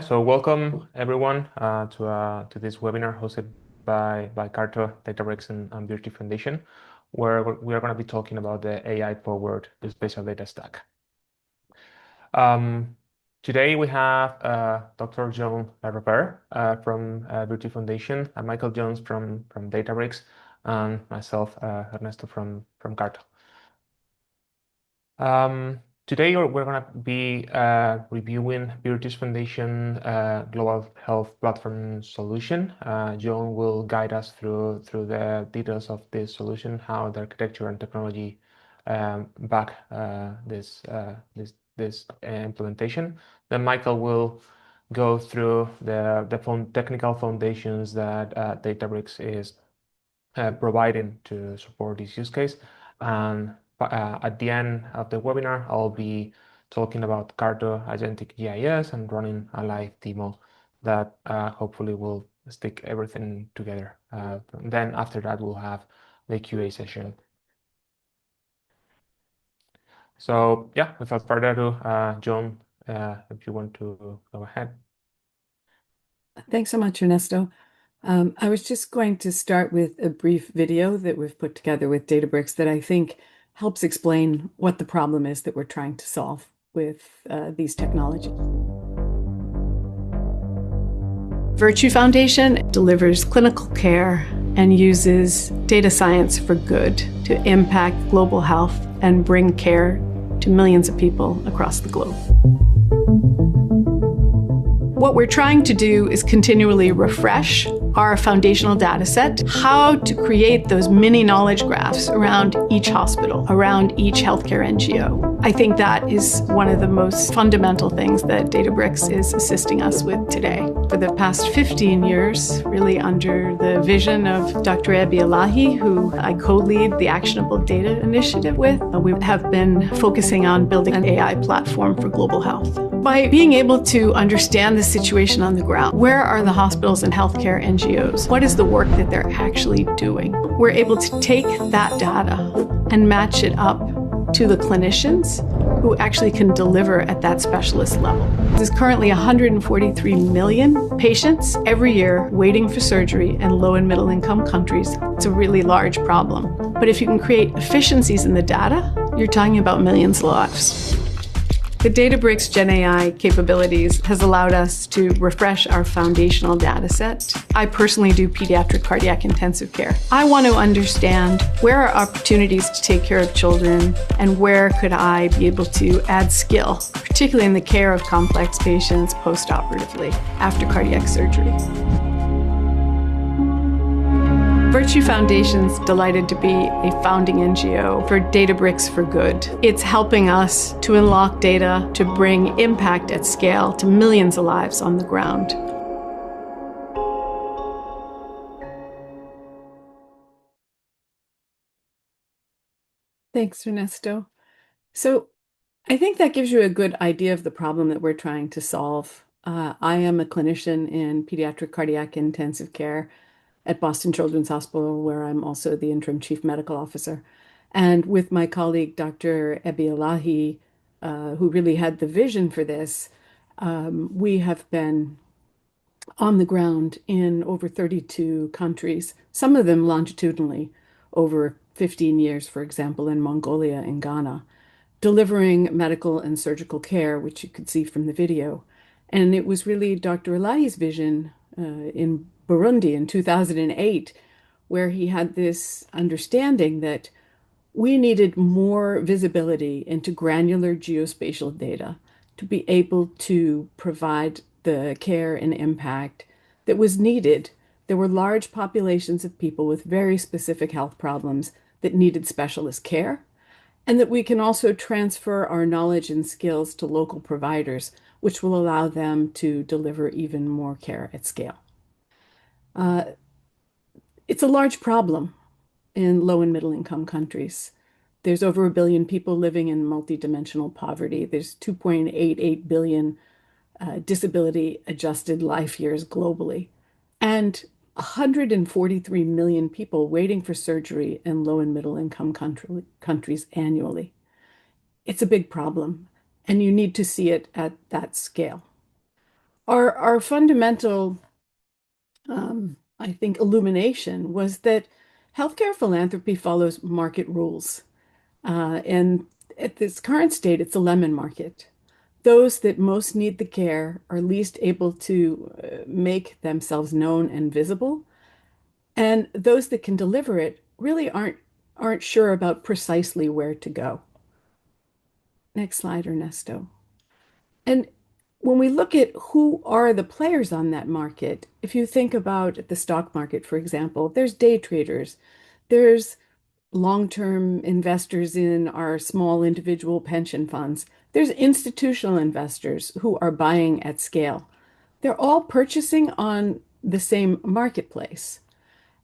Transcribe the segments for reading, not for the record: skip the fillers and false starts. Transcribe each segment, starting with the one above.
So welcome everyone to this webinar hosted by CARTO, Databricks, and Beauty Foundation, where we are going to be talking about the AI-powered spatial data stack. Today we have Dr. John Laraver from Beauty Foundation, and Michael Jones from Databricks, and myself, Ernesto from CARTO. Today we're going to be reviewing Beauty's Foundation Global Health Platform solution. John will guide us through the details of this solution, how the architecture and technology back this implementation. Then Michael will go through the technical foundations that Databricks is providing to support this use case. And at the end of the webinar, I'll be talking about CARTO agentic GIS and running a live demo that hopefully will stick everything together. Then after that, we'll have the QA session. So yeah, without further ado, John, if you want to go ahead. Thanks so much, Ernesto. I was just going to start with a brief video that we've put together with Databricks that I think helps explain what the problem is that we're trying to solve with these technologies. Virtue Foundation delivers clinical care and uses data science for good to impact global health and bring care to millions of people across the globe. What we're trying to do is continually refresh our foundational data set, how to create those mini knowledge graphs around each hospital, around each healthcare NGO. I think that is one of the most fundamental things that Databricks is assisting us with today. For the past 15 years, really under the vision of Dr. Ebi Elahi, who I co-lead the Actionable Data Initiative with, we have been focusing on building an AI platform for global health. By being able to understand the situation on the ground, where are the hospitals and healthcare NGOs? What is the work that they're actually doing? We're able to take that data and match it up to the clinicians who actually can deliver at that specialist level. There's currently 143 million patients every year waiting for surgery in low and middle income countries. It's a really large problem. But if you can create efficiencies in the data, you're talking about millions of lives. The Databricks GenAI capabilities has allowed us to refresh our foundational data set. I personally do pediatric cardiac intensive care. I want to understand where are opportunities to take care of children and where could I be able to add skill, particularly in the care of complex patients post-operatively after cardiac surgery. Virtue Foundation's delighted to be a founding NGO for Databricks for Good. It's helping us to unlock data to bring impact at scale to millions of lives on the ground. Thanks, Ernesto. So I think that gives you a good idea of the problem that we're trying to solve. I am a clinician in pediatric cardiac intensive care at Boston Children's Hospital, where I'm also the interim chief medical officer. And with my colleague, Dr. Ebi Elahi, who really had the vision for this, we have been on the ground in over 32 countries, some of them longitudinally, over 15 years, for example, in Mongolia and Ghana, delivering medical and surgical care, which you could see from the video. And it was really Dr. Elahi's vision in Burundi in 2008, where he had this understanding that we needed more visibility into granular geospatial data to be able to provide the care and impact that was needed. There were large populations of people with very specific health problems that needed specialist care, and that we can also transfer our knowledge and skills to local providers, which will allow them to deliver even more care at scale. It's a large problem in low and middle income countries. There's over 1 billion people living in multidimensional poverty. There's 2.88 billion disability adjusted life years globally, and 143 million people waiting for surgery in low and middle income countries annually. It's a big problem, and you need to see it at that scale. Our fundamental, I think, illumination was that healthcare philanthropy follows market rules. And at this current state, it's a lemon market. Those that most need the care are least able to make themselves known and visible, and those that can deliver it really aren't sure about precisely where to go. Next slide, Ernesto. And when we look at who are the players on that market, if you think about the stock market, for example, there's day traders, there's long-term investors in our small individual pension funds, there's institutional investors who are buying at scale. They're all purchasing on the same marketplace.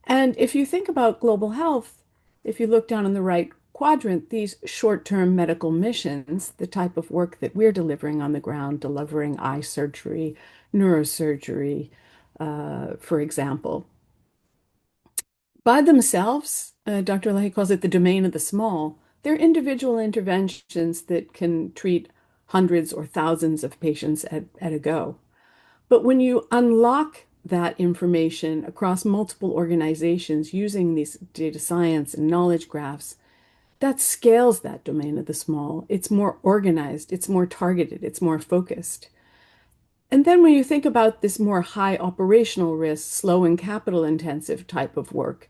And if you think about global health, if you look down in the right quadrant, these short-term medical missions, the type of work that we're delivering on the ground, delivering eye surgery, neurosurgery, for example, by themselves, Dr. Leahy calls it the domain of the small. They're individual interventions that can treat hundreds or thousands of patients at a go. But when you unlock that information across multiple organizations using these data science and knowledge graphs, that scales that domain of the small. It's more organized, it's more targeted, it's more focused. And then when you think about this more high operational risk, slow and capital intensive type of work,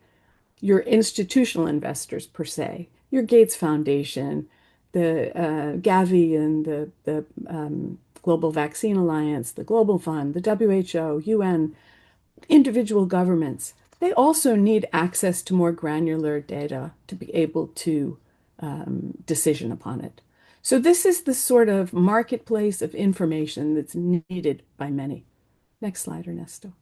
your institutional investors per se, your Gates Foundation, the Gavi and the Global Vaccine Alliance, the Global Fund, the WHO, UN, individual governments, they also need access to more granular data to be able to decision upon it. So this is the sort of marketplace of information that's needed by many. Next slide, Ernesto.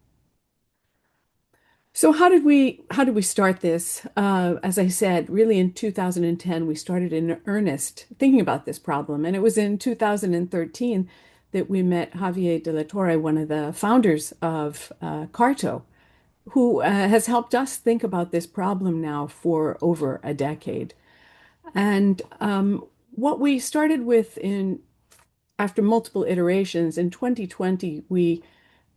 So how did we start this? As I said, really in 2010, we started in earnest thinking about this problem. And it was in 2013 that we met Javier de la Torre, one of the founders of CARTO, who has helped us think about this problem now for over a decade. And what we started with after multiple iterations in 2020, we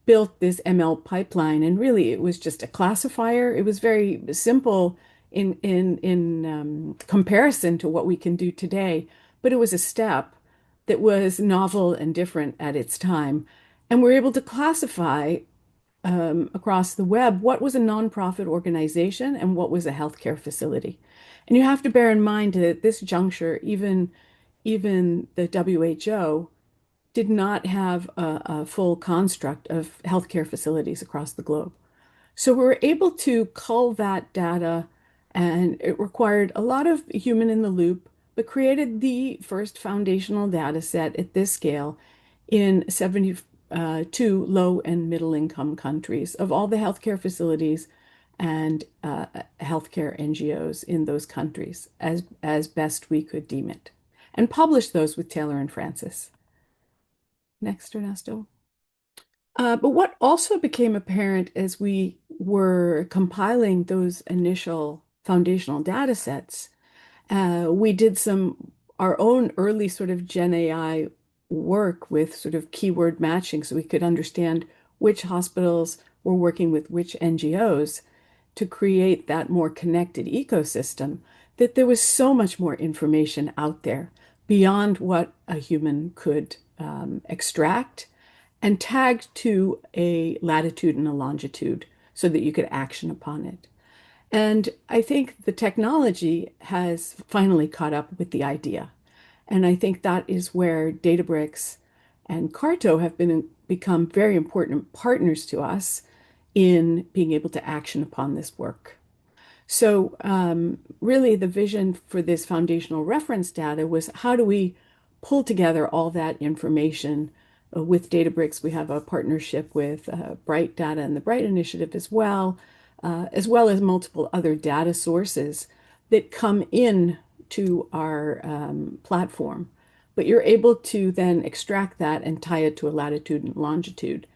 built this ML pipeline, and really it was just a classifier. It was very simple in comparison to what we can do today, but it was a step that was novel and different at its time. And we're able to classify across the web what was a nonprofit organization and what was a healthcare facility. And you have to bear in mind that at this juncture, even the WHO did not have a full construct of healthcare facilities across the globe. So we were able to cull that data, and it required a lot of human in the loop, but created the first foundational data set at this scale in 72 low and middle income countries of all the healthcare facilities and healthcare NGOs in those countries as best we could deem it, and published those with Taylor and Francis. Next, Ernesto. But what also became apparent as we were compiling those initial foundational data sets, we did our own early sort of Gen AI work with sort of keyword matching so we could understand which hospitals were working with which NGOs to create that more connected ecosystem, that there was so much more information out there beyond what a human could extract and tagged to a latitude and a longitude so that you could action upon it. And I think the technology has finally caught up with the idea. And I think that is where Databricks and CARTO have become very important partners to us in being able to action upon this work. So really the vision for this foundational reference data was how do we pull together all that information with Databricks. We have a partnership with Bright Data and the Bright Initiative as well as multiple other data sources that come in to our platform. But you're able to then extract that and tie it to a latitude and longitude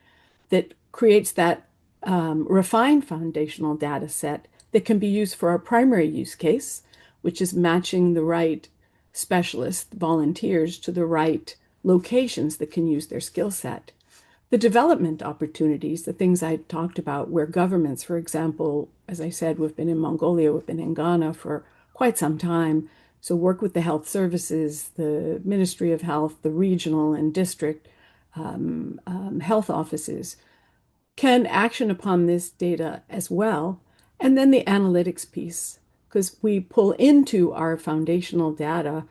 that creates that refined foundational data set that can be used for our primary use case, which is matching the right specialist volunteers to the right locations that can use their skill set. The development opportunities, the things I talked about, where governments, for example, as I said, we've been in Mongolia, we've been in Ghana for quite some time. So work with the health services, the Ministry of Health, the regional and district health offices can action upon this data as well. And then the analytics piece, because we pull into our foundational data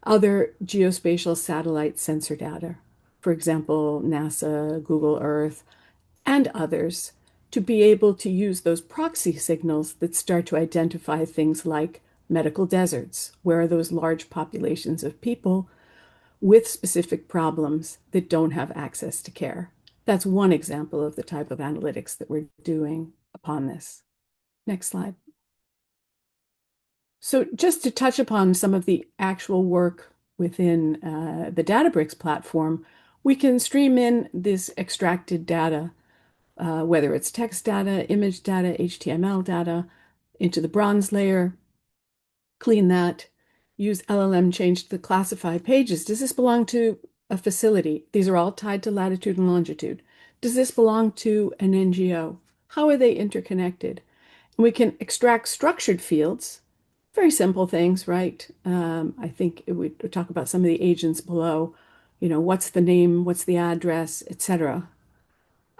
other geospatial satellite sensor data, for example, NASA, Google Earth, and others, to be able to use those proxy signals that start to identify things like medical deserts. Where are those large populations of people with specific problems that don't have access to care? That's one example of the type of analytics that we're doing upon this. Next slide. So just to touch upon some of the actual work within the Databricks platform, we can stream in this extracted data, whether it's text data, image data, HTML data, into the bronze layer, clean that, use LLM change to classify pages. Does this belong to a facility? These are all tied to latitude and longitude. Does this belong to an NGO? How are they interconnected? And we can extract structured fields, very simple things, right? I think we talk about some of the agents below, what's the name, what's the address, etc.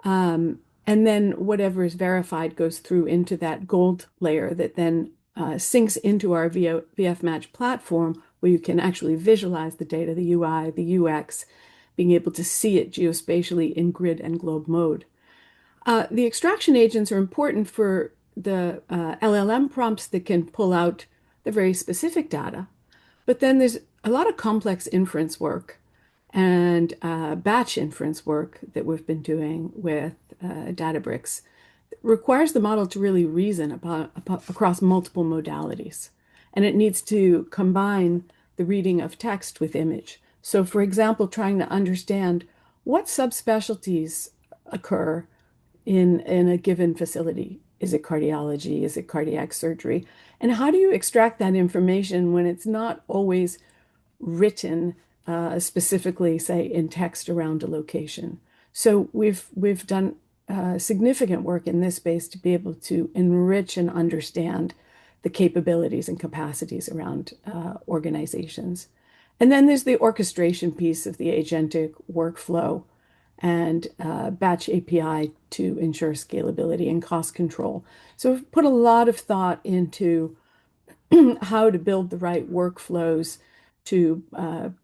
And then whatever is verified goes through into that gold layer that then syncs into our VFMatch platform, where you can actually visualize the data, the UI, the UX, being able to see it geospatially in grid and globe mode. The extraction agents are important for the LLM prompts that can pull out the very specific data. But then there's a lot of complex inference work and batch inference work that we've been doing with Databricks. It requires the model to really reason across multiple modalities. And it needs to combine the reading of text with image. So, for example, trying to understand what subspecialties occur in a given facility. Is it cardiology? Is it cardiac surgery? And how do you extract that information when it's not always written specifically, say, in text around a location? So we've done significant work in this space to be able to enrich and understand the capabilities and capacities around organizations. And then there's the orchestration piece of the agentic workflow and batch API to ensure scalability and cost control. So we've put a lot of thought into how to build the right workflows to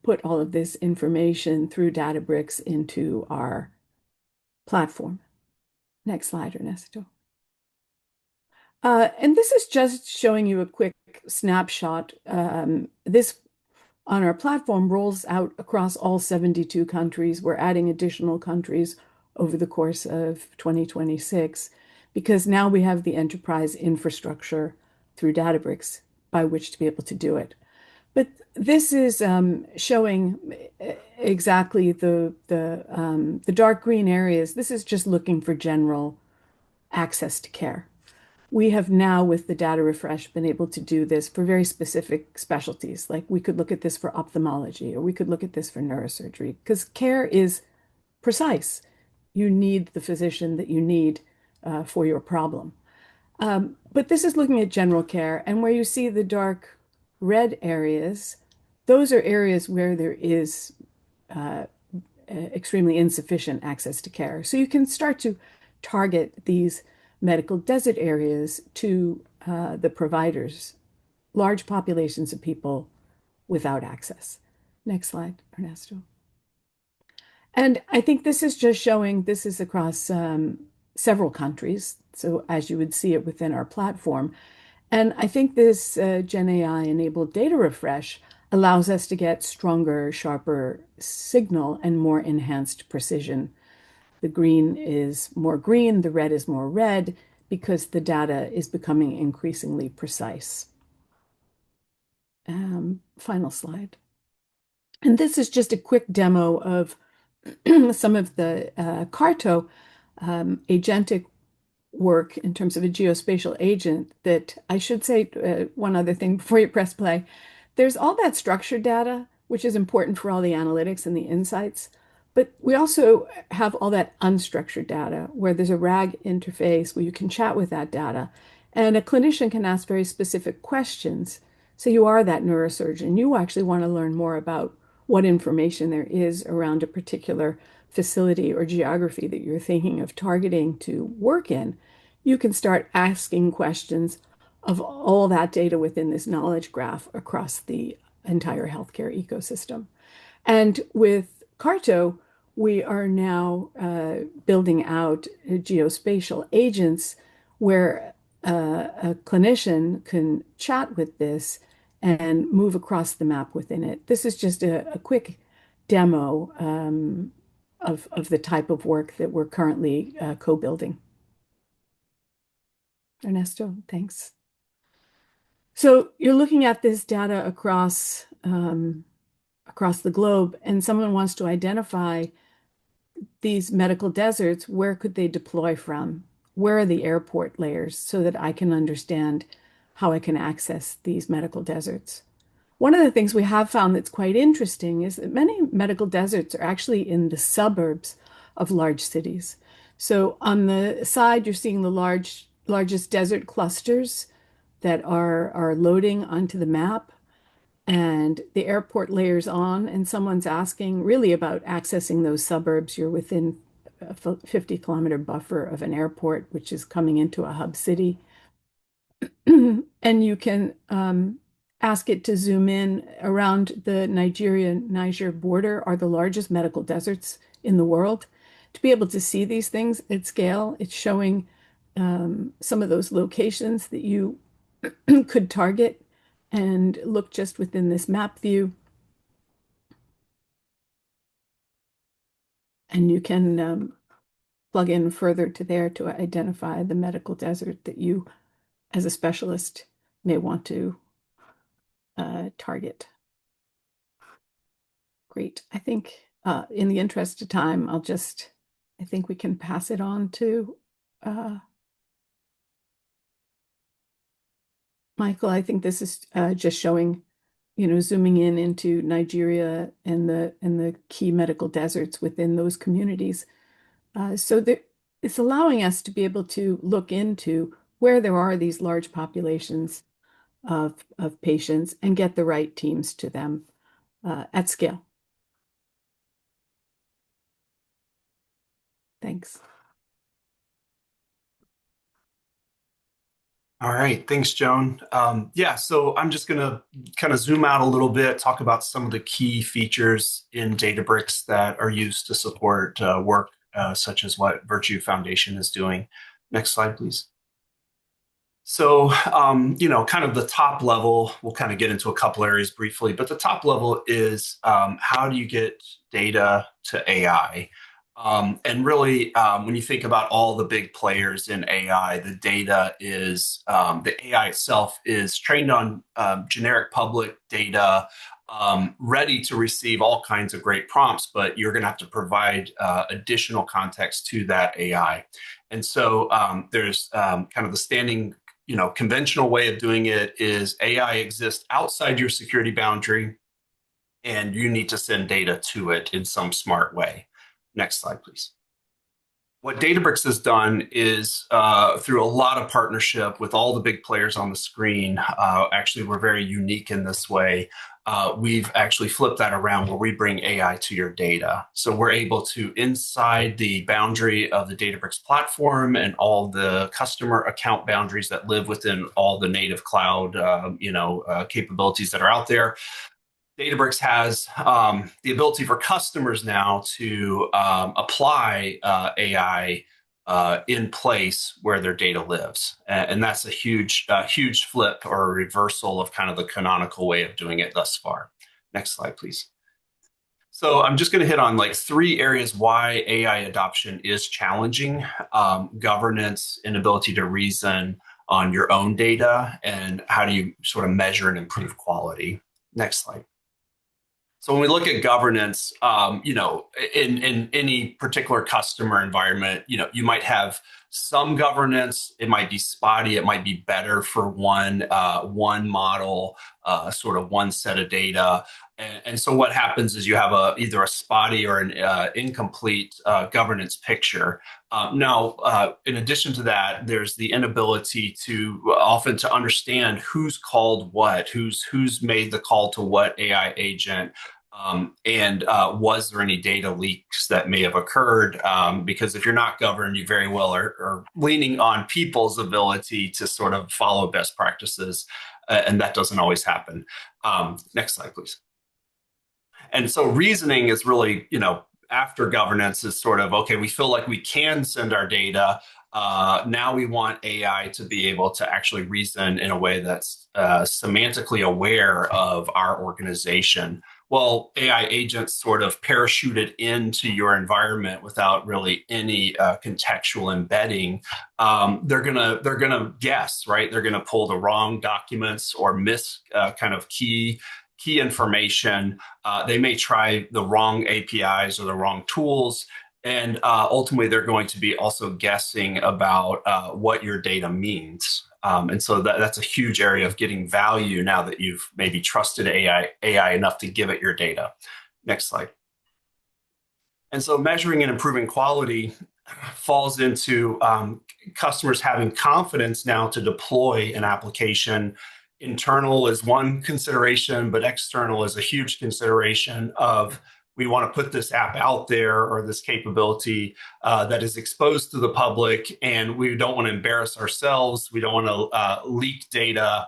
put all of this information through Databricks into our platform. Next slide, Ernesto. And this is just showing you a quick snapshot. This on our platform rolls out across all 72 countries. We're adding additional countries over the course of 2026 because now we have the enterprise infrastructure through Databricks by which to be able to do it. But this is showing exactly the dark green areas. This is just looking for general access to care. We have now, with the data refresh, been able to do this for very specific specialties. Like we could look at this for ophthalmology, or we could look at this for neurosurgery, because care is precise. You need the physician that you need for your problem. But this is looking at general care, and where you see the dark red areas, those are areas where there is extremely insufficient access to care. So you can start to target these medical desert areas to the providers, large populations of people without access. Next slide, Ernesto. And I think this is just showing this is across several countries. So as you would see it within our platform. And I think this Gen AI enabled data refresh allows us to get stronger, sharper signal and more enhanced precision. The green is more green, the red is more red, because the data is becoming increasingly precise. Final slide. And this is just a quick demo of some of the CARTO agentic work in terms of a geospatial agent that I should say one other thing before you press play. There's all that structured data, which is important for all the analytics and the insights. But we also have all that unstructured data where there's a RAG interface where you can chat with that data. And a clinician can ask very specific questions. So you are that neurosurgeon. You actually want to learn more about what information there is around a particular facility or geography that you're thinking of targeting to work in. You can start asking questions of all that data within this knowledge graph across the entire healthcare ecosystem. And with CARTO, we are now building out geospatial agents where a clinician can chat with this and move across the map within it. This is just a quick demo of the type of work that we're currently co-building. Ernesto, thanks. So you're looking at this data across the globe, and someone wants to identify these medical deserts. Where could they deploy from? Where are the airport layers so that I can understand how I can access these medical deserts? One of the things we have found that's quite interesting is that many medical deserts are actually in the suburbs of large cities. So on the side, you're seeing the largest desert clusters that are loading onto the map, and the airport layers on, and someone's asking really about accessing those suburbs. You're within a 50-kilometer buffer of an airport, which is coming into a hub city. And you can ask it to zoom in around the Niger border are the largest medical deserts in the world. To be able to see these things at scale, it's showing some of those locations that you could target and look just within this map view. And you can plug in further to there to identify the medical desert that you, as a specialist, may want to target. Great. I think in the interest of time, I think we can pass it on to Michael. I think this is just showing, zooming in into Nigeria and the key medical deserts within those communities. So it's allowing us to be able to look into where there are these large populations of patients and get the right teams to them at scale. Thanks. All right, thanks, Joan. Yeah, so I'm just going to kind of zoom out a little bit, talk about some of the key features in Databricks that are used to support work such as what Virtue Foundation is doing. Next slide, please. So, kind of the top level, we'll kind of get into a couple areas briefly, but the top level is how do you get data to AI? And really, when you think about all the big players in AI, the data is, the AI itself is trained on generic public data, ready to receive all kinds of great prompts, but you're going to have to provide additional context to that AI. And so there's kind of the standing, conventional way of doing it is AI exists outside your security boundary, and you need to send data to it in some smart way. Next slide, please. What Databricks has done is through a lot of partnership with all the big players on the screen, actually we're very unique in this way. We've actually flipped that around where we bring AI to your data. So we're able to, inside the boundary of the Databricks platform and all the customer account boundaries that live within all the native cloud capabilities that are out there, Databricks has the ability for customers now to apply AI in place where their data lives. And that's a huge flip or a reversal of kind of the canonical way of doing it thus far. Next slide, please. So I'm just going to hit on like 3 areas why AI adoption is challenging: governance, inability to reason on your own data, and how do you sort of measure and improve quality. Next slide. So when we look at governance, in any particular customer environment, you might have some governance. It might be spotty. It might be better for one model, sort of one set of data. And so what happens is you have either a spotty or an incomplete governance picture. Now, in addition to that, there's the inability to often to understand who's called what, who's made the call to what AI agent, and was there any data leaks that may have occurred? Because if you're not governed, you very well are leaning on people's ability to sort of follow best practices, and that doesn't always happen. Next slide, please. And so reasoning is really, after governance is sort of, okay, we feel like we can send our data. Now we want AI to be able to actually reason in a way that's semantically aware of our organization. Well, AI agents sort of parachuted into your environment without really any contextual embedding. They're gonna guess, right? They're gonna pull the wrong documents or miss kind of key information. They may try the wrong APIs or the wrong tools. And ultimately, they're going to be also guessing about what your data means. And so that's a huge area of getting value now that you've maybe trusted AI enough to give it your data. Next slide. And so measuring and improving quality falls into customers having confidence now to deploy an application. Internal is one consideration, but external is a huge consideration of, we want to put this app out there or this capability that is exposed to the public, and we don't want to embarrass ourselves. We don't want to leak data.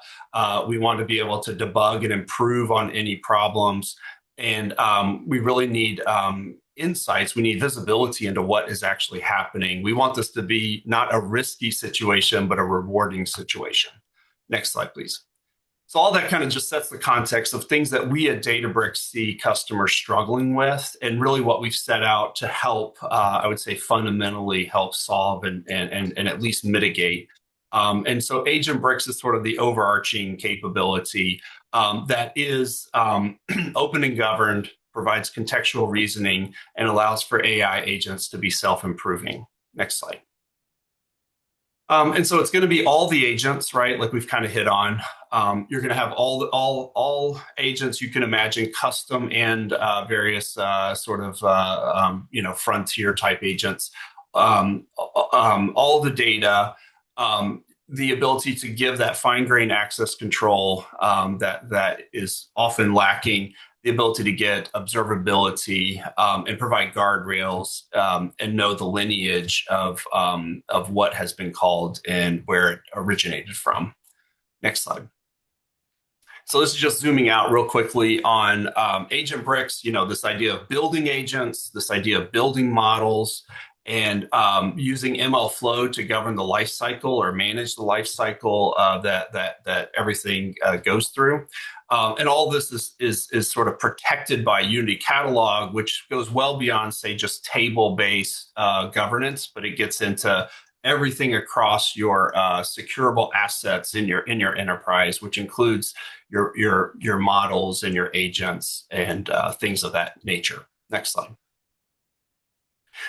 We want to be able to debug and improve on any problems. And we really need insights. We need visibility into what is actually happening. We want this to be not a risky situation, but a rewarding situation. Next slide, please. So all that kind of just sets the context of things that we at Databricks see customers struggling with, and really what we've set out to help, I would say fundamentally help solve and at least mitigate. And so AgentBricks is sort of the overarching capability that is open and governed, provides contextual reasoning, and allows for AI agents to be self-improving. Next slide. And so it's going to be all the agents, right? Like we've kind of hit on. You're going to have all agents you can imagine, custom and various sort of frontier type agents. All the data, the ability to give that fine-grained access control that is often lacking, the ability to get observability and provide guardrails and know the lineage of what has been called and where it originated from. Next slide. So this is just zooming out real quickly on AgentBricks, this idea of building agents, this idea of building models, and using MLflow to govern the life cycle or manage the life cycle that everything goes through. And all this is sort of protected by Unity Catalog, which goes well beyond, say, just table-based governance, but it gets into everything across your securable assets in your enterprise, which includes your models and your agents and things of that nature. Next slide.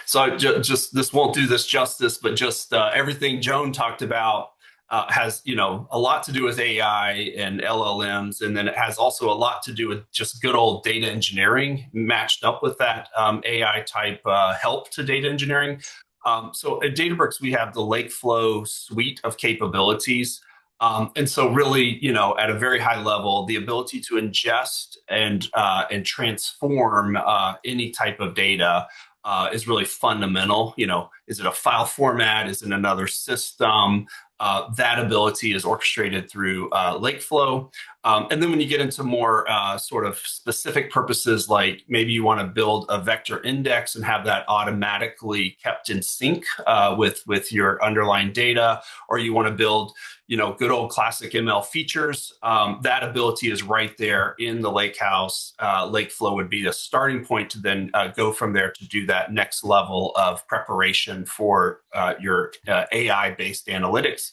So just this won't do this justice, but just everything Joan talked about has a lot to do with AI and LLMs, and then it has also a lot to do with just good old data engineering matched up with that AI type help to data engineering. So at Databricks, we have the Lakeflow suite of capabilities. And so really, at a very high level, the ability to ingest and transform any type of data is really fundamental. Is it a file format? Is it another system? That ability is orchestrated through Lakeflow. And then when you get into more sort of specific purposes, like maybe you want to build a vector index and have that automatically kept in sync with your underlying data, or you want to build good old classic ML features, that ability is right there in the Lakehouse. Lakeflow would be the starting point to then go from there to do that next level of preparation for your AI-based analytics.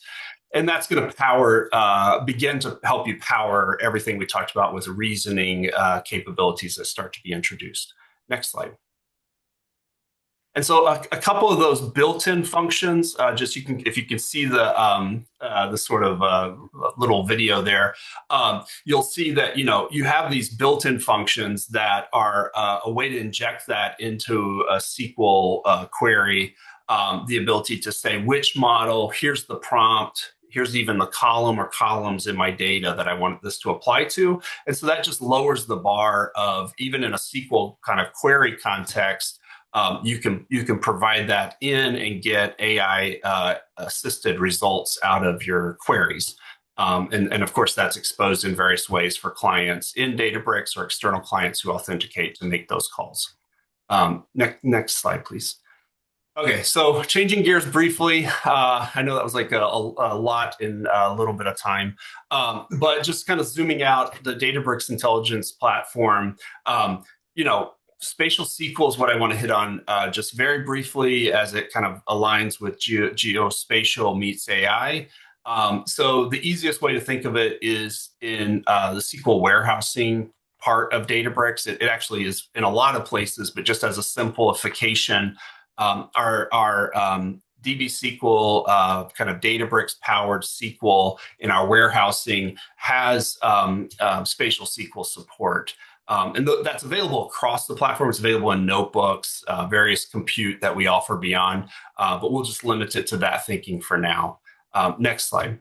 And that's going to begin to help you power everything we talked about with reasoning capabilities that start to be introduced. Next slide. And so a couple of those built-in functions, if you can see the sort of little video there, you'll see that you have these built-in functions that are a way to inject that into a SQL query. The ability to say which model, here's the prompt, here's even the column or columns in my data that I want this to apply to. And so that just lowers the bar of, even in a SQL kind of query context, you can provide that in and get AI assisted results out of your queries. And of course, that's exposed in various ways for clients in Databricks or external clients who authenticate to make those calls. Next slide, please. Okay, so changing gears briefly. I know that was like a lot in a little bit of time, but just kind of zooming out, the Databricks intelligence platform, spatial SQL is what I want to hit on just very briefly, as it kind of aligns with geospatial meets AI. So the easiest way to think of it is in the SQL warehousing part of Databricks. It actually is in a lot of places, but just as a simplification, our DB SQL, kind of Databricks powered SQL in our warehousing has spatial SQL support. And that's available across the platform. It's available in notebooks, various compute that we offer beyond, but we'll just limit it to that thinking for now. Next slide.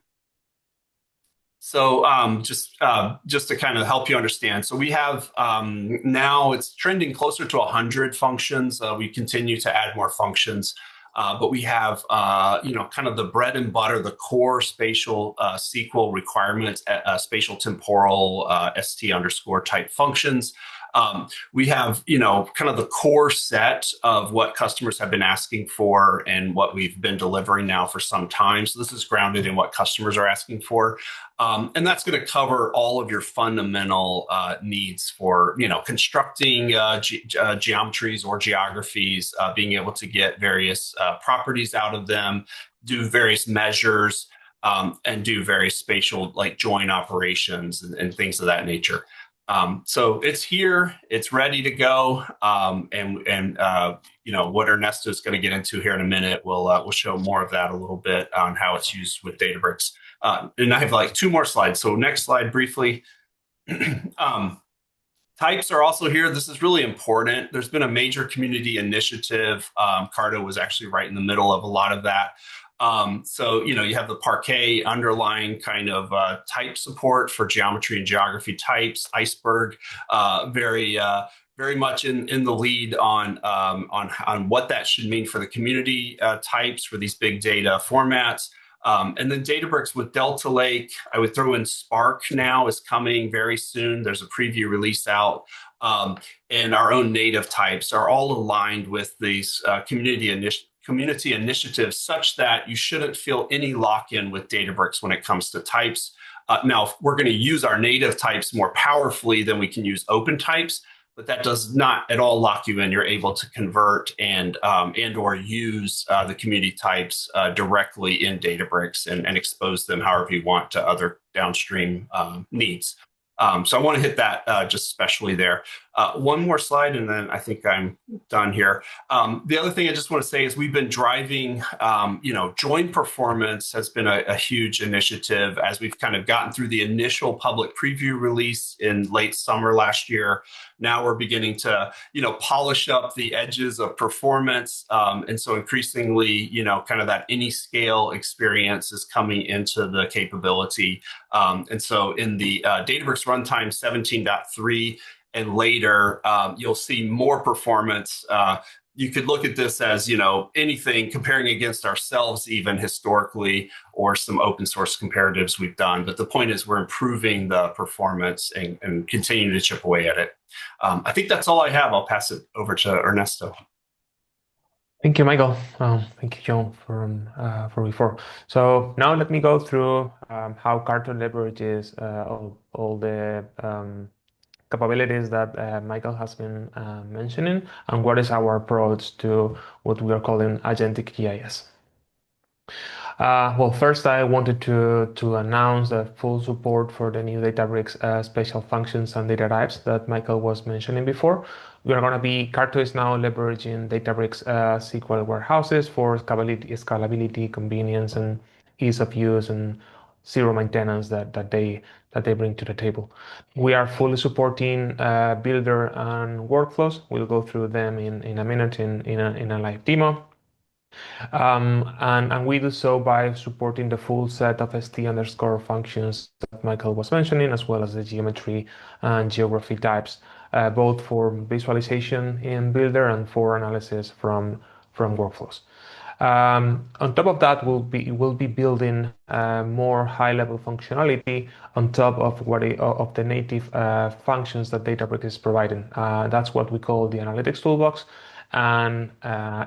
So just to kind of help you understand, so we have now it's trending closer to 100 functions. We continue to add more functions, but we have kind of the bread and butter, the core spatial SQL requirements, spatial temporal st_ type functions. We have, kind of the core set of what customers have been asking for and what we've been delivering now for some time. So this is grounded in what customers are asking for. And that's going to cover all of your fundamental needs for, constructing geometries or geographies, being able to get various properties out of them, do various measures, and do various spatial like join operations and things of that nature. So it's here, it's ready to go, and what Ernesto is going to get into here in a minute, we'll show more of that a little bit on how it's used with Databricks. And I have like 2 more slides. So next slide briefly. Types are also here. This is really important. There's been a major community initiative. CARTO was actually right in the middle of a lot of that. So, you have the Parquet underlying kind of type support for geometry and geography types. Iceberg, very much in the lead on what that should mean for the community types for these big data formats. And then Databricks with Delta Lake, I would throw in Spark now is coming very soon. There's a preview release out. And our own native types are all aligned with these community initiatives, such that you shouldn't feel any lock-in with Databricks when it comes to types. Now, we're going to use our native types more powerfully than we can use open types, but that does not at all lock you in. You're able to convert and or use the community types directly in Databricks and expose them however you want to other downstream needs. So I want to hit that just especially there. One more slide, and then I think I'm done here. The other thing I just want to say is we've been driving, join performance has been a huge initiative as we've kind of gotten through the initial public preview release in late summer last year. Now we're beginning to, polish up the edges of performance. And so increasingly, kind of that any scale experience is coming into the capability. And so in the Databricks runtime 17.3 and later, you'll see more performance. You could look at this as, anything comparing against ourselves, even historically, or some open source comparatives we've done. But the point is we're improving the performance and continuing to chip away at it. I think that's all I have. I'll pass it over to Ernesto. Thank you, Michael. Thank you, John, for before. So now let me go through how CARTO leverages all the capabilities that Michael has been mentioning, and what is our approach to what we are calling agentic GIS. Well, first I wanted to announce the full support for the new Databricks special functions and data types that Michael was mentioning before. CARTO is now leveraging Databricks SQL warehouses for scalability, convenience, and ease of use and zero maintenance that they bring to the table. We are fully supporting Builder and workflows. We'll go through them in a minute in a live demo. And we do so by supporting the full set of st_ functions that Michael was mentioning, as well as the geometry and geography types, both for visualization in Builder and for analysis from workflows. On top of that, we'll be building more high-level functionality on top of of the native functions that Databricks is providing. That's what we call the analytics toolbox, and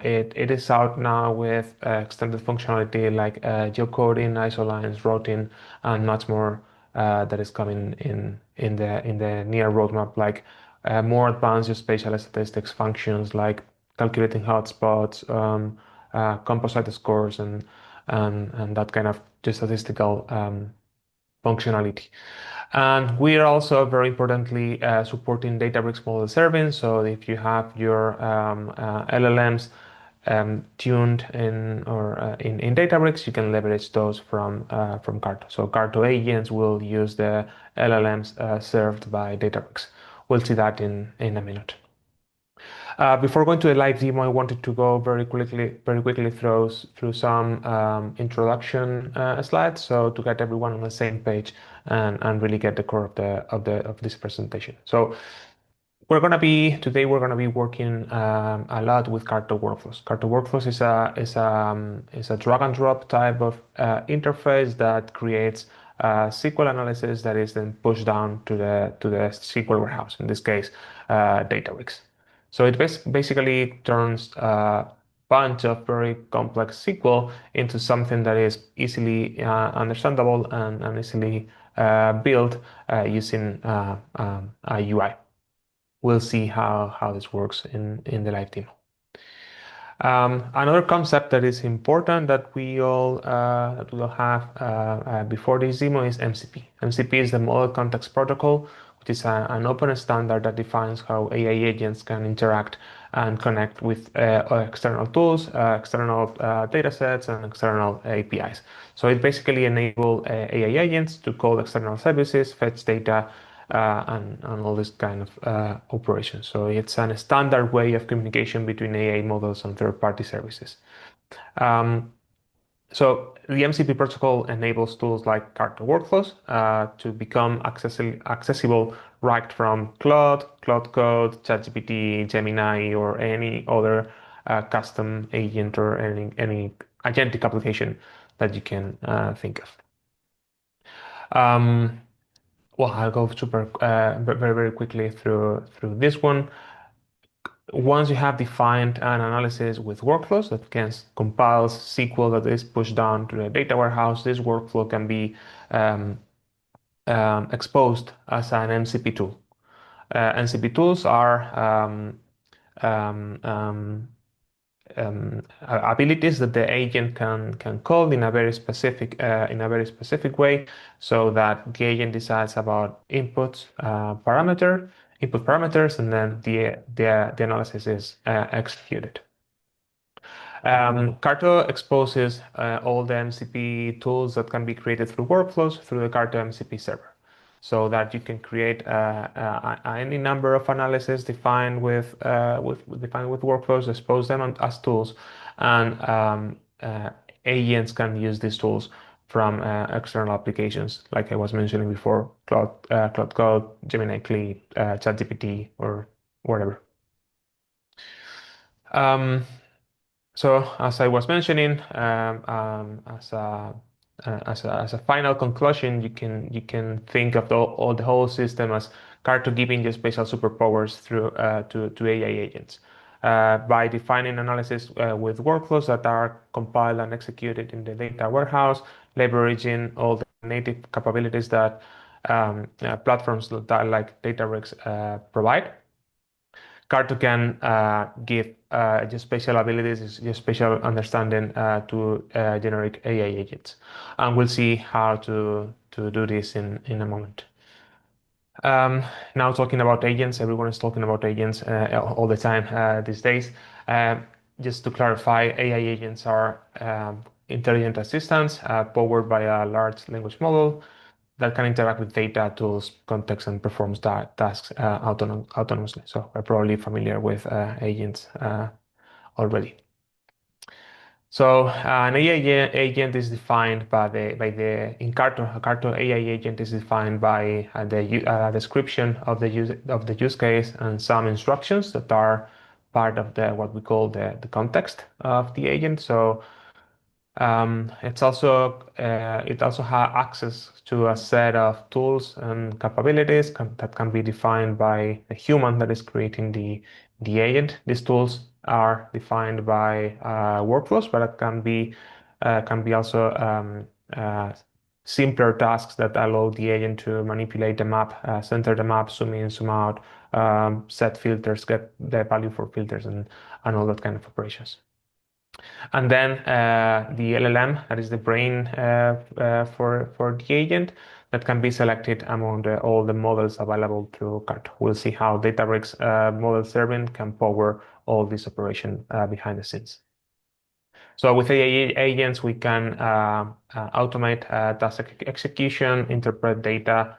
it is out now with extended functionality like geocoding, isolines, routing, and much more that is coming in the near roadmap, like more advanced geospatial statistics functions like calculating hotspots, composite scores, and that kind of statistical functionality. And we are also very importantly supporting Databricks model serving. So if you have your LLMs tuned in in Databricks, you can leverage those from CARTO. So CARTO agents will use the LLMs served by Databricks. We'll see that in a minute. Before going to the live demo, I wanted to go very quickly through some introduction slides, so to get everyone on the same page and really get the core of this presentation. So today we're gonna be working a lot with CARTO workflows. CARTO workflows is a drag and drop type of interface that creates SQL analysis that is then pushed down to the SQL warehouse. In this case, Databricks. So it basically turns a bunch of very complex SQL into something that is easily understandable and easily built using a UI. We'll see how this works in the live demo. Another concept that is important that we all have before this demo is MCP. MCP is the Model Context Protocol, which is an open standard that defines how AI agents can interact and connect with external tools, external data sets, and external APIs. So it basically enables AI agents to call external services, fetch data, and all this kind of operations. So it's a standard way of communication between AI models and third-party services. So the MCP protocol enables tools like CARTO workflows to become accessible right from Claude Code, ChatGPT, Gemini, or any other custom agent or any agentic application that you can think of. Well, I'll go very quickly through this one. Once you have defined an analysis with workflows that can compile SQL that is pushed down to the data warehouse, this workflow can be exposed as an MCP tool. MCP tools are abilities that the agent can call in a very specific way, so that the agent decides about input parameters, and then the analysis is executed. CARTO exposes all the MCP tools that can be created through workflows through the CARTO MCP server, so that you can create any number of analysis defined with workflows, expose them as tools, and agents can use these tools from external applications, like I was mentioning before, Claude Code, Gemini, ChatGPT, or whatever. So as I was mentioning, as a final conclusion, you can think of the whole system as CARTO giving you special superpowers through to AI agents. By defining analysis with workflows that are compiled and executed in the data warehouse, leveraging all the native capabilities that platforms like Databricks provide. CARTO can give geospatial abilities, geospatial understanding to generate AI agents. And we'll see how to do this in a moment. Now talking about agents, everyone is talking about agents all the time these days. Just to clarify, AI agents are intelligent assistants powered by a large language model that can interact with data, tools, context, and performs tasks autonomously. So we're probably familiar with agents already. So an AI agent is defined in CARTO. A CARTO AI agent is defined by the description of the use case and some instructions that are part of what we call the context of the agent. So it also has access to a set of tools and capabilities that can be defined by the human that is creating the agent. These tools are defined by workflows, but it can be also simpler tasks that allow the agent to manipulate the map, center the map, zoom in, zoom out, set filters, get the value for filters, and all that kind of operations. And then the LLM, that is the brain for the agent, that can be selected among all the models available through CART. We'll see how Databricks model serving can power all this operation behind the scenes. So with AI agents, we can automate task execution, interpret data,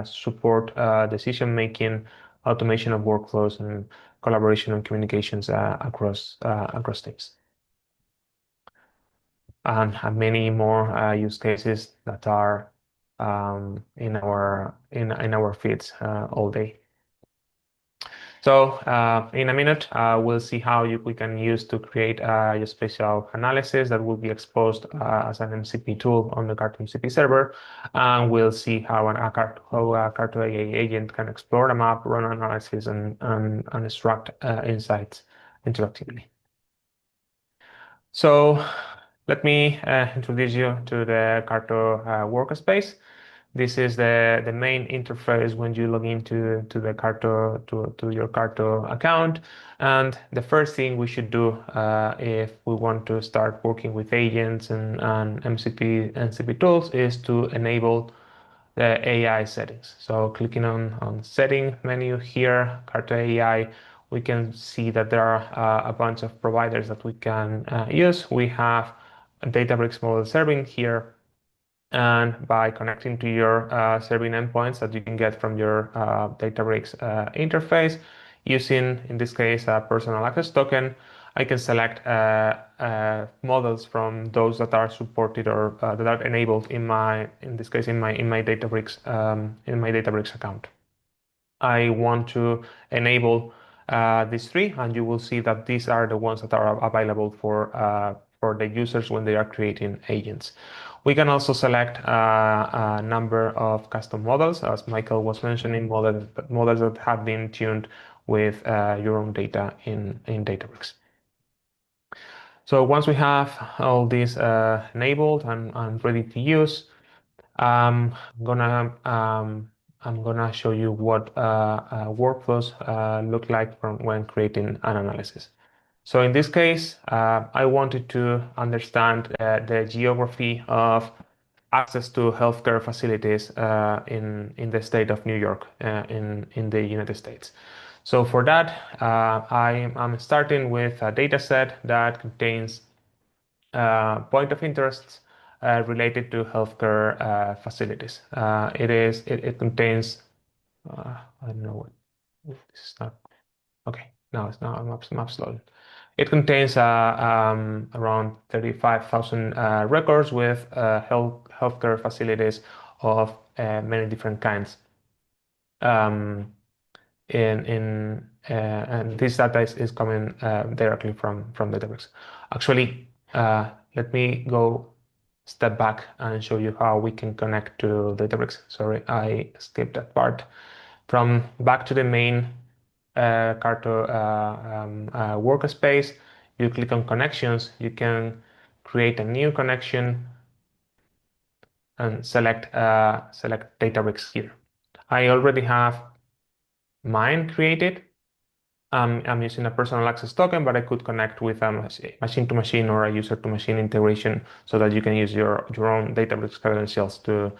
support decision-making, automation of workflows, and collaboration and communications across teams. And many more use cases that are in our feeds all day. So in a minute, we'll see how we can use to create a geospatial analysis that will be exposed as an MCP tool on the CARTO MCP server. And we'll see how a CARTO AI agent can explore the map, run analysis, and extract insights interactively. So let me introduce you to the CARTO workspace. This is the main interface when you log into the CARTO to your CARTO account. And the first thing we should do if we want to start working with agents and MCP tools is to enable the AI settings. So clicking on setting menu here, CARTO AI, we can see that there are a bunch of providers that we can use. We have Databricks model serving here, and by connecting to your serving endpoints that you can get from your Databricks interface, using, in this case, a personal access token, I can select models from those that are supported or that are enabled in this case, in my Databricks account. I want to enable these three, and you will see that these are the ones that are available for the users when they are creating agents. We can also select a number of custom models, as Michael was mentioning, models that have been tuned with your own data in Databricks. So once we have all these enabled and ready to use, I'm gonna show you what workflows look like when creating an analysis. So in this case, I wanted to understand the geography of access to healthcare facilities in the state of New York in the United States. So for that, I'm starting with a data set that contains point of interests related to healthcare facilities. It contains, I don't know what, this is not, okay, no, it's not, map's loaded. It contains around 35,000 records with healthcare facilities of many different kinds. And this data is coming directly from Databricks. Actually, let me go step back and show you how we can connect to Databricks. Sorry, I skipped that part. From back to the main CARTO workspace, you click on connections. You can create a new connection and select Databricks here. I already have mine created. I'm using a personal access token, but I could connect with a machine-to-machine or a user-to-machine integration so that you can use your own Databricks credentials to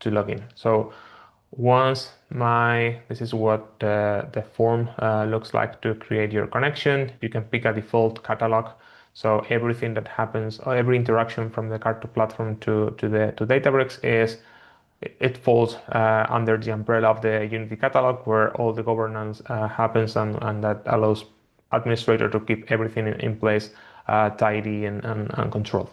log in. So This is what the form looks like to create your connection. You can pick a default catalog. So everything that happens, or every interaction from the CARTO platform to Databricks it falls under the umbrella of the Unity catalog, where all the governance happens, and that allows administrator to keep everything in place, tidy and controlled.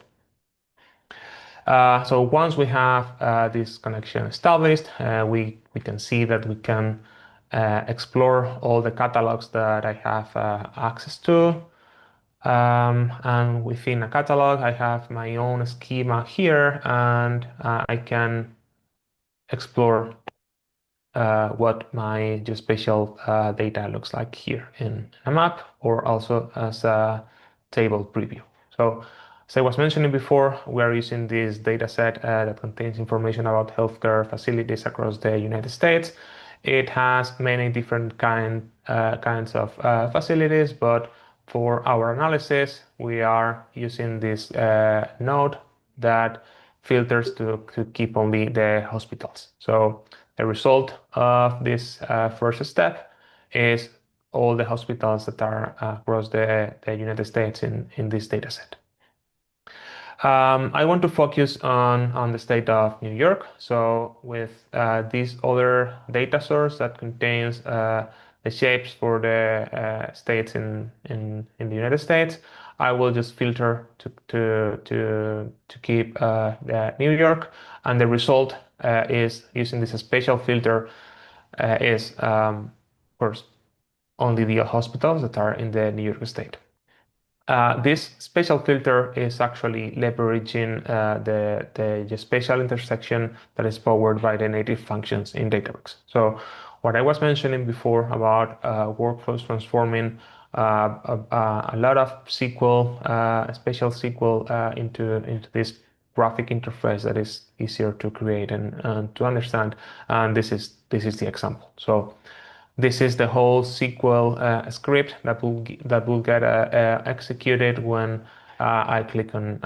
So once we have this connection established, we can see that we can explore all the catalogs that I have access to. And within a catalog, I have my own schema here, and I can explore what my geospatial data looks like here in a map, or also as a table preview. So as I was mentioning before, we are using this data set that contains information about healthcare facilities across the United States. It has many different kinds of facilities, but for our analysis, we are using this node that filters to keep only the hospitals. So the result of this first step is all the hospitals that are across the United States in this data set. I want to focus on the state of New York. So with this other data source that contains the shapes for the states in the United States, I will just filter to keep New York, and the result is using this spatial filter is of course only the hospitals that are in the New York State. This spatial filter is actually leveraging the geospatial intersection that is powered by the native functions in Databricks. So what I was mentioning before about workflows transforming a lot of SQL, spatial SQL into this graphic interface that is easier to create and to understand. And this is the example. So this is the whole SQL script that will get executed when I click on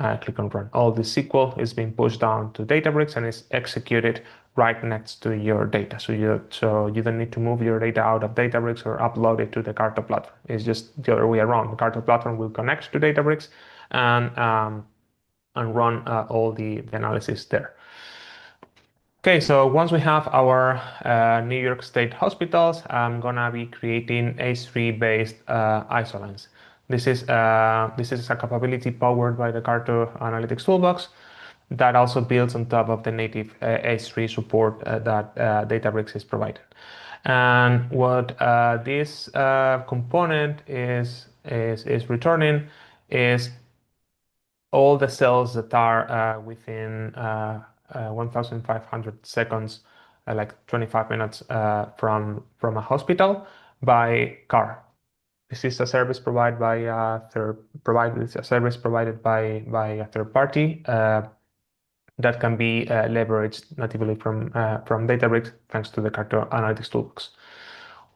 run. All the SQL is being pushed down to Databricks and is executed right next to your data. So you don't need to move your data out of Databricks or upload it to the CARTO platform. It's just the other way around. The CARTO platform will connect to Databricks and run all the analysis there. Okay, so once we have our New York State hospitals, I'm gonna be creating H3-based isolines. This is a capability powered by the CARTO Analytics Toolbox that also builds on top of the native H3 support that Databricks is providing. And what this component is returning is all the cells that are within 1,500 seconds, like 25 minutes from a hospital by car. This is a service provided by a third party that can be leveraged natively from Databricks thanks to the CARTO Analytics Toolbox.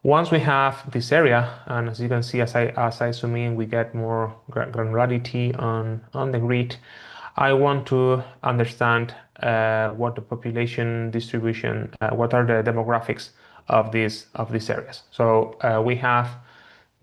Once we have this area, and as you can see, as I zoom in, we get more granularity on the grid. I want to understand what the population distribution, what are the demographics of these areas. So we have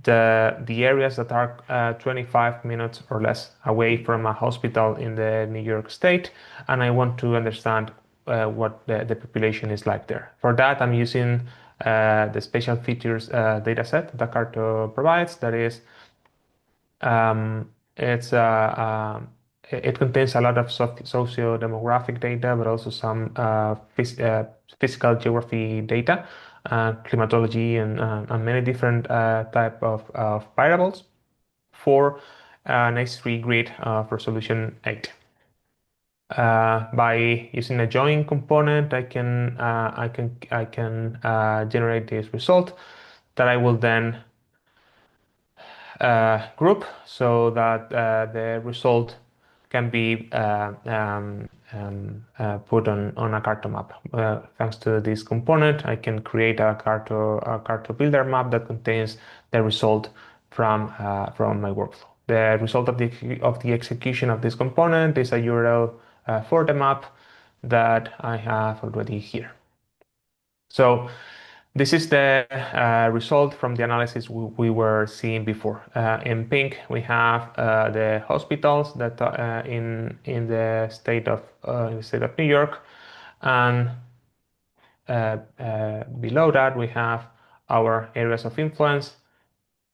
the areas that are 25 minutes or less away from a hospital in the New York State, and I want to understand what the population is like there. For that, I'm using the spatial features dataset that CARTO provides. That is, it contains a lot of socio-demographic data, but also some physical geography data, climatology, and many different type of variables for an H3 grid for solution 8. By using a join component, I can generate this result that I will then group so that the result can be put on a CARTO map. Thanks to this component, I can create a CARTO builder map that contains the result from my workflow. The result of the execution of this component is a URL for the map that I have already here. So this is the result from the analysis we were seeing before. In pink, we have the hospitals that in the state of New York, and below that we have our areas of influence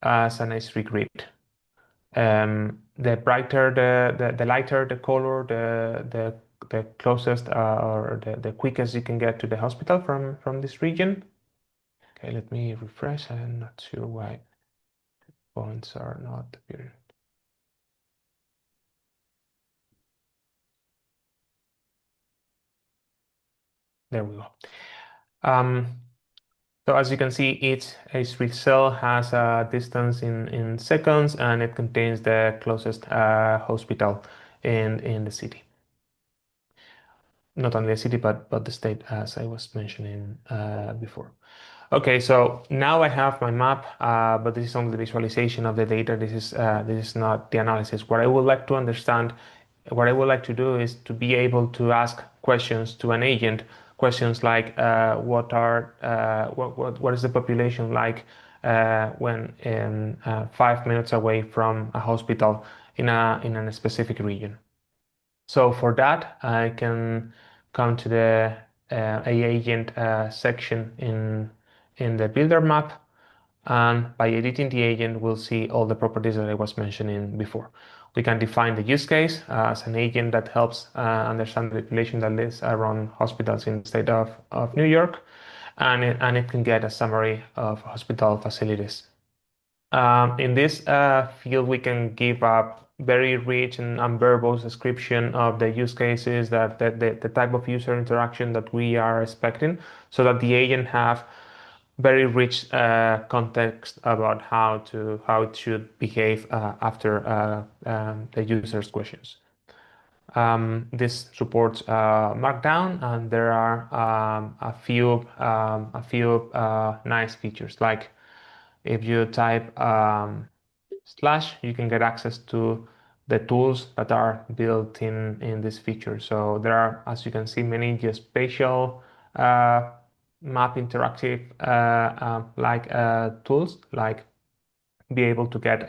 as an S3 grid. The brighter, the lighter the color, the closest or the quickest you can get to the hospital from this region. Okay, let me refresh. I'm not sure why points are not appearing. There we go. So as you can see, each H3 cell has a distance in seconds, and it contains the closest hospital in the city. Not only the city, but the state, as I was mentioning before. Okay, so now I have my map, but this is only the visualization of the data. This is not the analysis. What I would like to understand, what I would like to do is to be able to ask questions to an agent. Questions like what is the population like when 5 minutes away from a hospital in a specific region. So for that, I can come to the agent section in the builder map, and by editing the agent, we'll see all the properties that I was mentioning before. We can define the use case as an agent that helps understand the population that lives around hospitals in the state of New York, and it can get a summary of hospital facilities. In this field, we can give a very rich and verbose description of the use cases, that the type of user interaction that we are expecting, so that the agent have very rich context about how it should behave after the user's questions. This supports Markdown, and there are a few nice features, like if you type slash, you can get access to the tools that are built in this feature. So there are, as you can see, many geospatial map interactive tools, like be able to get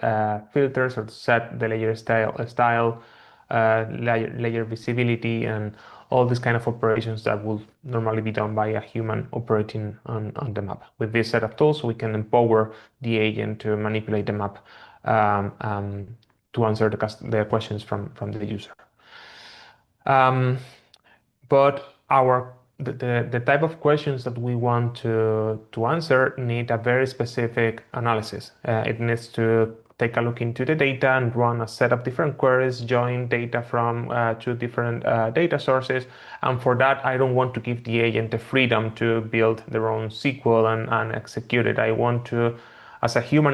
filters or set the layer style, layer visibility, and all these kind of operations that will normally be done by a human operating on the map. With this set of tools, we can empower the agent to manipulate the map to answer the questions from the user. But the type of questions that we want to answer need a very specific analysis. It needs to take a look into the data and run a set of different queries, join data from two different data sources. And for that, I don't want to give the agent the freedom to build their own SQL and execute it. I want to, as the human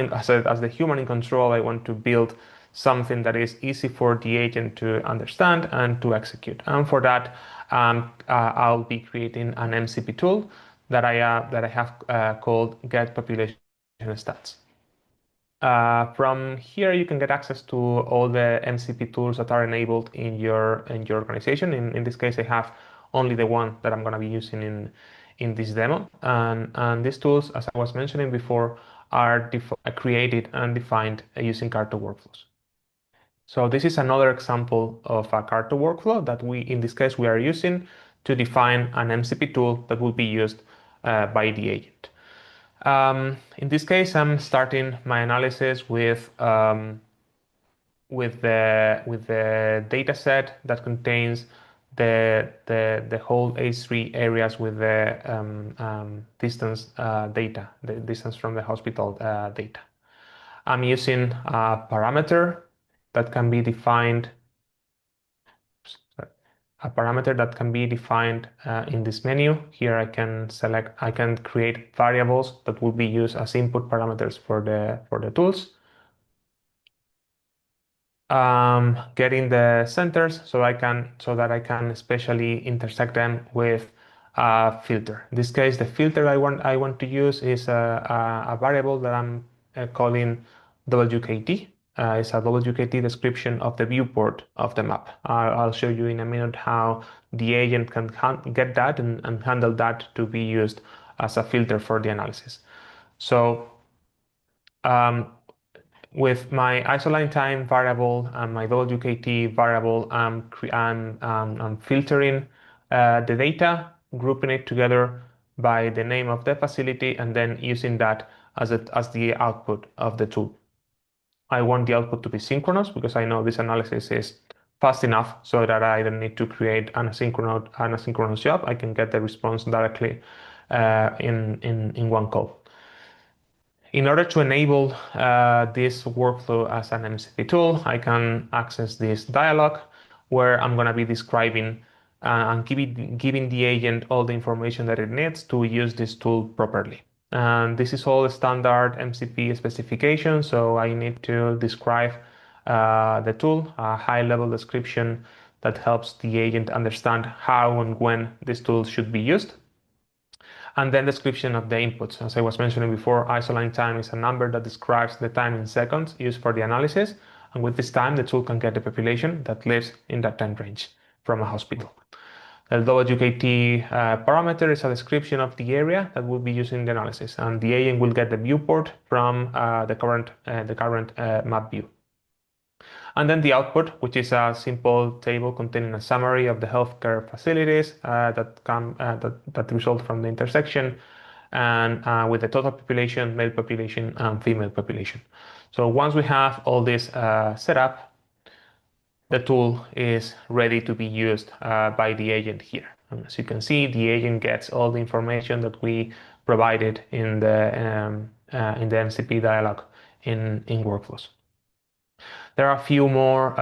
in control, I want to build something that is easy for the agent to understand and to execute. And for that, I'll be creating an MCP tool that I have called Get Population Stats. From here, you can get access to all the MCP tools that are enabled in your organization. In this case, I have only the one that I'm going to be using in this demo. And these tools, as I was mentioning before, are created and defined using CARTO workflows. So this is another example of a CARTO workflow that in this case, we are using to define an MCP tool that will be used by the agent. In this case, I'm starting my analysis with the data set that contains the whole H3 areas with the distance data, the distance from the hospital data. I'm using a parameter that can be defined in this menu. Here I can create variables that will be used as input parameters for the tools. Getting the centers so that I can especially intersect them with a filter. In this case, the filter I want to use is a variable that I'm calling WKT. It's a WKT description of the viewport of the map. I'll show you in a minute how the agent can get that and handle that to be used as a filter for the analysis. So with my isoline time variable and my WKT variable, I'm filtering the data, grouping it together by the name of the facility, and then using that as the output of the tool. I want the output to be synchronous because I know this analysis is fast enough so that I don't need to create an asynchronous job. I can get the response directly in one call. In order to enable this workflow as an MCP tool, I can access this dialog where I'm going to be describing and giving the agent all the information that it needs to use this tool properly. And this is all standard MCP specification, so I need to describe the tool, a high-level description that helps the agent understand how and when this tool should be used. And then description of the inputs. As I was mentioning before, isoline time is a number that describes the time in seconds used for the analysis. And with this time, the tool can get the population that lives in that time range from a hospital. The WKT parameter is a description of the area that will be used in the analysis, and the agent will get the viewport from the current map view. And then the output, which is a simple table containing a summary of the healthcare facilities that result from the intersection, and with the total population, male population, and female population. So once we have all this set up, the tool is ready to be used by the agent here. And as you can see, the agent gets all the information that we provided in the MCP dialog in workflows. There are a few more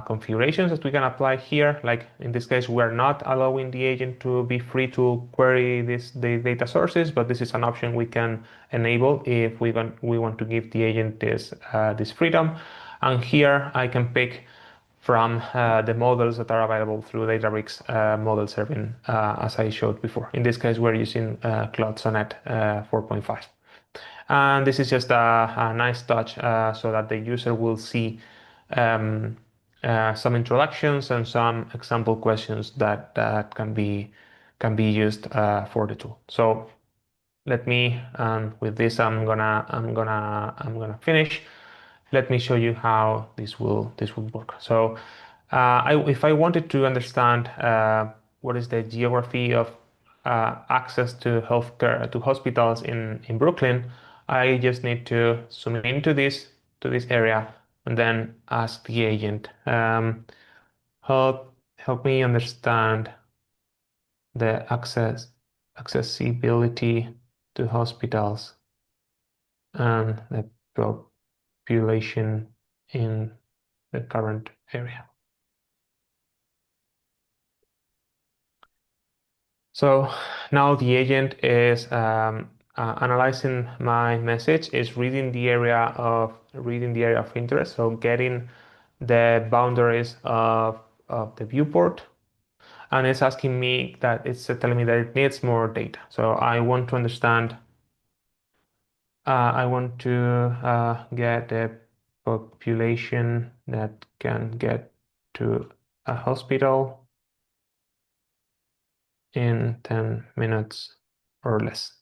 configurations that we can apply here. Like in this case, we're not allowing the agent to be free to query the data sources, but this is an option we can enable if we want to give the agent this freedom. And here I can pick from the models that are available through Databricks model serving, as I showed before. In this case, we're using Cloud Sonnet 4.5. And this is just a nice touch so that the user will see some introductions and some example questions that can be used for the tool. So let me, with this, I'm gonna finish. Let me show you how this will work. So if I wanted to understand what is the geography of access to healthcare to hospitals in Brooklyn, I just need to zoom into this area and then ask the agent, help me understand the accessibility to hospitals and the population in the current area. So now the agent is analyzing my message, is reading the area of interest, so getting the boundaries of the viewport, and it's asking me that it's telling me that it needs more data. So I want to understand. I want to get the population that can get to a hospital in 10 minutes or less.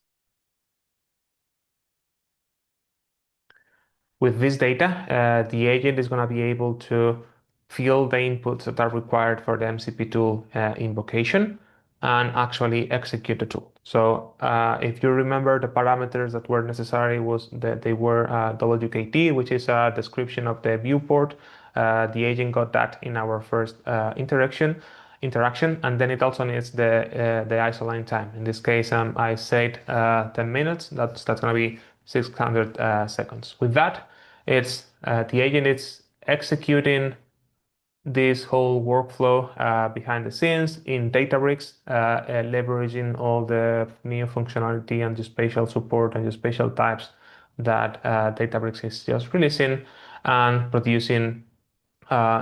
With this data, the agent is going to be able to fill the inputs that are required for the MCP tool invocation and actually execute the tool. So if you remember, the parameters that were necessary was that they were WKT, which is a description of the viewport. The agent got that in our first interaction, and then it also needs the isoline time. In this case, I said 10 minutes. That's going to be 600 seconds. With that, it's the agent is executing this whole workflow behind the scenes in Databricks, leveraging all the new functionality and geospatial support and geospatial types that Databricks is just releasing, and producing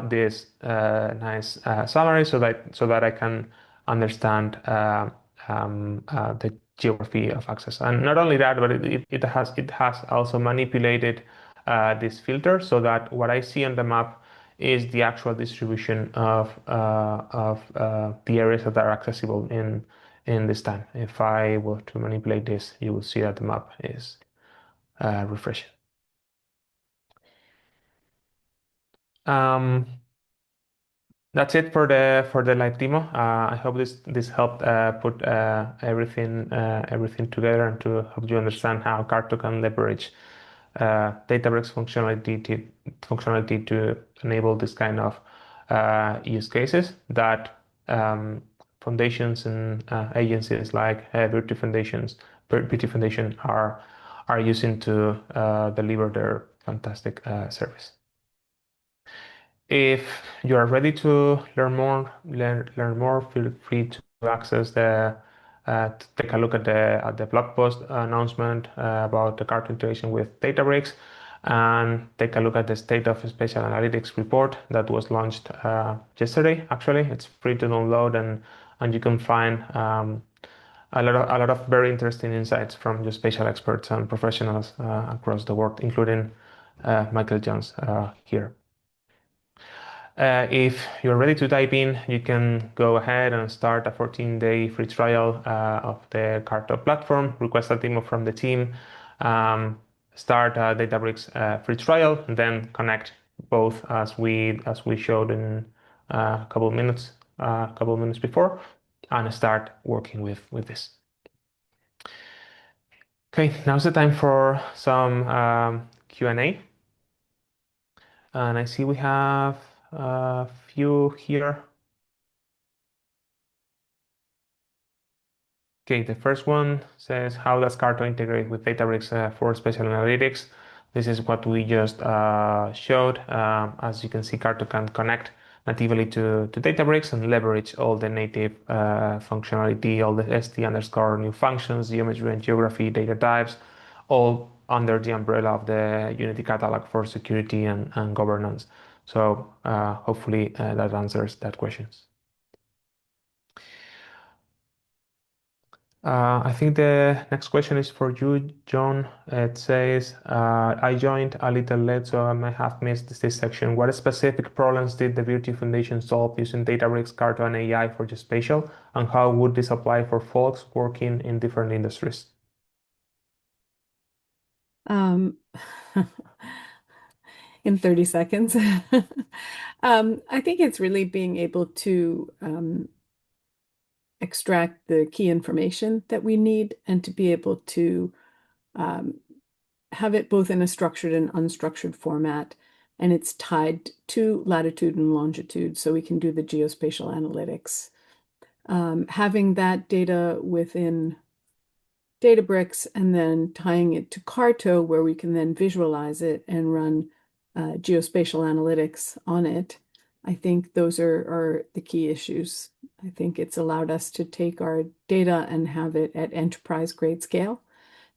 this nice summary so that I can understand the geography of access. And not only that, but it has also manipulated this filter so that what I see on the map is the actual distribution of the areas that are accessible in in this time. If I were to manipulate this, you will see that the map is refreshing. That's it for the live demo. I hope this helped put everything together and to help you understand how CARTO can leverage Databricks functionality to enable this kind of use cases that foundations and agencies like Virtue Foundation are using to deliver their fantastic service. If you are ready to learn more, feel free to access to take a look at the blog post announcement about the CARTO integration with Databricks, and take a look at the State of Spatial Analytics report that was launched yesterday. Actually, it's free to download, and you can find a lot of very interesting insights from geospatial experts and professionals across the world, including Michael Jones here. If you're ready to dive in, you can go ahead and start a 14-day free trial of the CARTO platform, request a demo from the team, start a Databricks free trial, and then connect both as we showed in a couple of minutes before, and start working with this. Okay, now's the time for some Q&A. And I see we have a few here. Okay, the first one says, how does CARTO integrate with Databricks for spatial analytics? This is what we just showed. As you can see, CARTO can connect natively to Databricks and leverage all the native functionality, all the st_new functions, geometry and geography, data types, all under the umbrella of the Unity catalog for security and governance. So hopefully that answers that question. I think the next question is for you, John. It says, I joined a little late, so I may have missed this section. What specific problems did the Virtue Foundation solve using Databricks, CARTO, and AI for Geospatial? And how would this apply for folks working in different industries? In 30 seconds. I think it's really being able to extract the key information that we need and to be able to have it both in a structured and unstructured format, and it's tied to latitude and longitude, so we can do the geospatial analytics. Having that data within Databricks and then tying it to CARTO, where we can then visualize it and run geospatial analytics on it. I think those are the key issues. I think it's allowed us to take our data and have it at enterprise grade scale,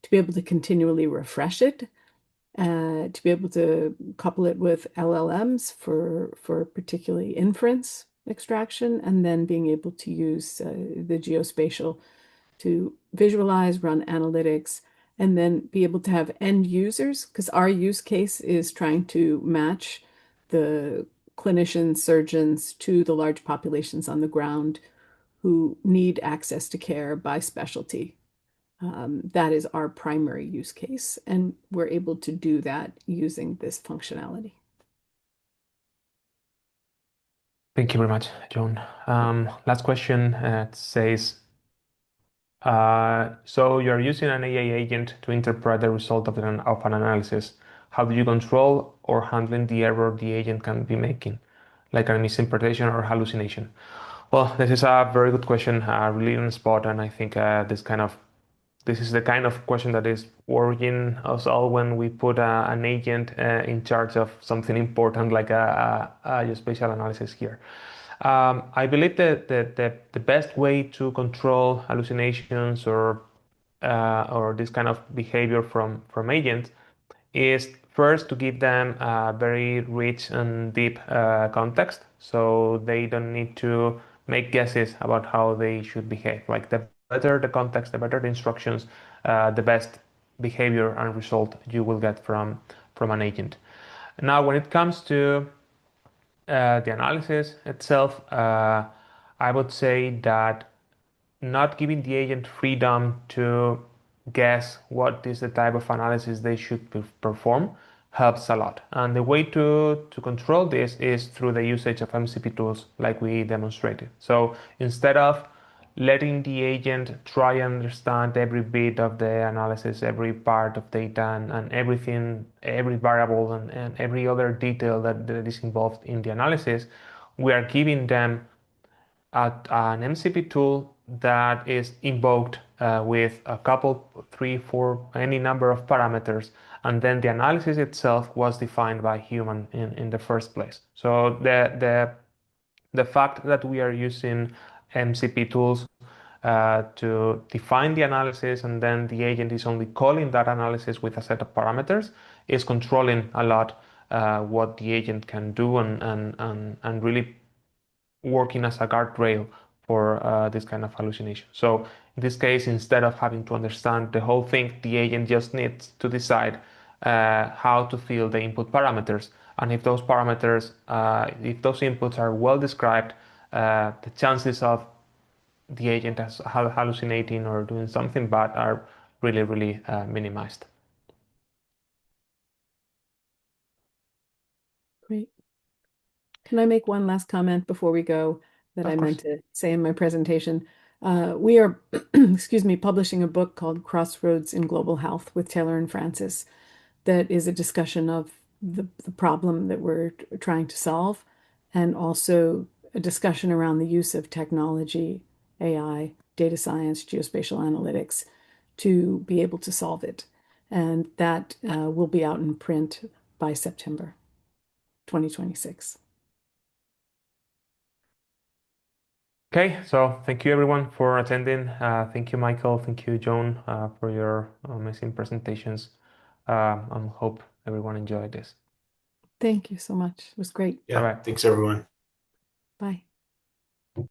to be able to continually refresh it, to be able to couple it with LLMs for particularly inference extraction, and then being able to use the geospatial to visualize, run analytics, and then be able to have end users, because our use case is trying to match the clinicians, surgeons to the large populations on the ground who need access to care by specialty. That is our primary use case, and we're able to do that using this functionality. Thank you very much, John. Last question says, so you're using an AI agent to interpret the result of an analysis. How do you control or handling the error the agent can be making, like a misinterpretation or hallucination? Well, this is a very good question, really on the spot, and I think this is the kind of question that is worrying us all when we put an agent in charge of something important like a geospatial analysis here. I believe that the best way to control hallucinations or this kind of behavior from agents is first to give them a very rich and deep context, so they don't need to make guesses about how they should behave. Like the better the context, the better the instructions, the best behavior and result you will get from an agent. Now, when it comes to the analysis itself, I would say that not giving the agent freedom to guess what is the type of analysis they should perform helps a lot. And the way to control this is through the usage of MCP tools like we demonstrated. So instead of letting the agent try and understand every bit of the analysis, every part of data and everything, every variable and every other detail that is involved in the analysis, we are giving them an MCP tool that is invoked with a couple, 3, 4, any number of parameters, and then the analysis itself was defined by human in the first place. So the fact that we are using MCP tools to define the analysis and then the agent is only calling that analysis with a set of parameters is controlling a lot what the agent can do and really working as a guardrail for this kind of hallucination. So in this case, instead of having to understand the whole thing, the agent just needs to decide how to fill the input parameters. And if those parameters, if those inputs are well described, the chances of the agent as hallucinating or doing something bad are really, really minimized. Great. Can I make one last comment before we go that Of I course. meant to say in my presentation? We are, excuse me, publishing a book called Crossroads in Global Health with Taylor and Francis that is a discussion of the problem that we're trying to solve and also a discussion around the use of technology, AI, data science, geospatial analytics to be able to solve it. And that will be out in print by September 2026. Okay, so thank you everyone for attending. Thank you, Michael. Thank you, Joan, for your amazing presentations. And hope everyone enjoyed this. Thank you so much. It was great. Yeah, Bye-bye. thanks everyone. Bye.